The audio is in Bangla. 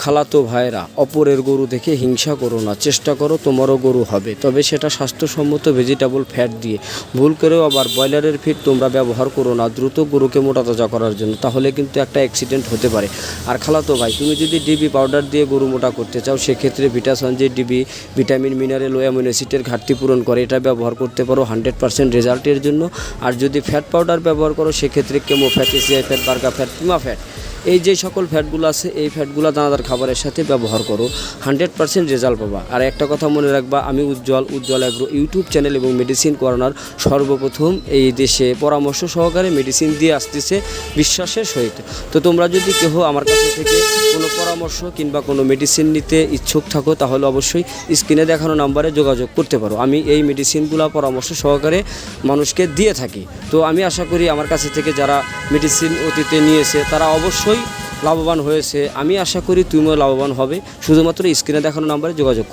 খালাতো ভাইরা, অপরের গরু দেখে হিংসা করো না, চেষ্টা করো তোমারও গরু হবে, তবে সেটা স্বাস্থ্যসম্মত ভেজিটেবল ফ্যাট দিয়ে। ভুল করেও আবার ব্রয়লারের ফিড তোমরা ব্যবহার করো না দ্রুত গরুকে মোটা তাজা করার জন্য, তাহলে কিন্তু একটা অ্যাক্সিডেন্ট হতে পারে। আর খালাতো ভাই, তুমি যদি ডিবি পাউডার দিয়ে গরু মোটা করতে চাও, সেক্ষেত্রে ভিটাসন যে ডিবি ভিটামিন মিনারেল ও অ্যামিনো অ্যাসিডের ঘাটতি পূরণ করে, এটা ব্যবহার করতে পারো 100% রেজাল্টের জন্য। আর যদি ফ্যাট পাউডার ব্যবহার করো, সেক্ষেত্রে কেমো ফ্যাট, এসিআই ফ্যাট, বার্গা ফ্যাট, পিমা ফ্যাট, এই যে সকল ফ্যাটগুলো আছে, এই ফ্যাটগুলো দানাদার খাবারের সাথে ব্যবহার করো, 100% রেজাল্ট পাবা। আর একটা কথা মনে রাখবা, আমি উজ্জ্বল অ্যাগ্রো ইউটিউব চ্যানেল এবং মেডিসিন কর্নার সর্বপ্রথম এই দেশে পরামর্শ সহকারে মেডিসিন দিয়ে আসতেছে বিশ্বাসের সহিত। তো তোমরা যদি কেউ আমার কাছে থেকে কোনো পরামর্শ কিংবা কোনো মেডিসিন নিতে ইচ্ছুক থাকো, তাহলে অবশ্যই স্ক্রিনে দেখানো নাম্বারে যোগাযোগ করতে পারো। আমি এই মেডিসিনগুলো পরামর্শ সহকারে মানুষকে দিয়ে থাকি। তো আমি আশা করি আমার কাছে থেকে যারা মেডিসিন অতীতে নিয়েছে তারা অবশ্যই লাভবান হয়েছে। আমি আশা করি তুমিও লাভবান হবে। শুধুমাত্র স্ক্রিনে দেখানো নাম্বারে যোগাযোগ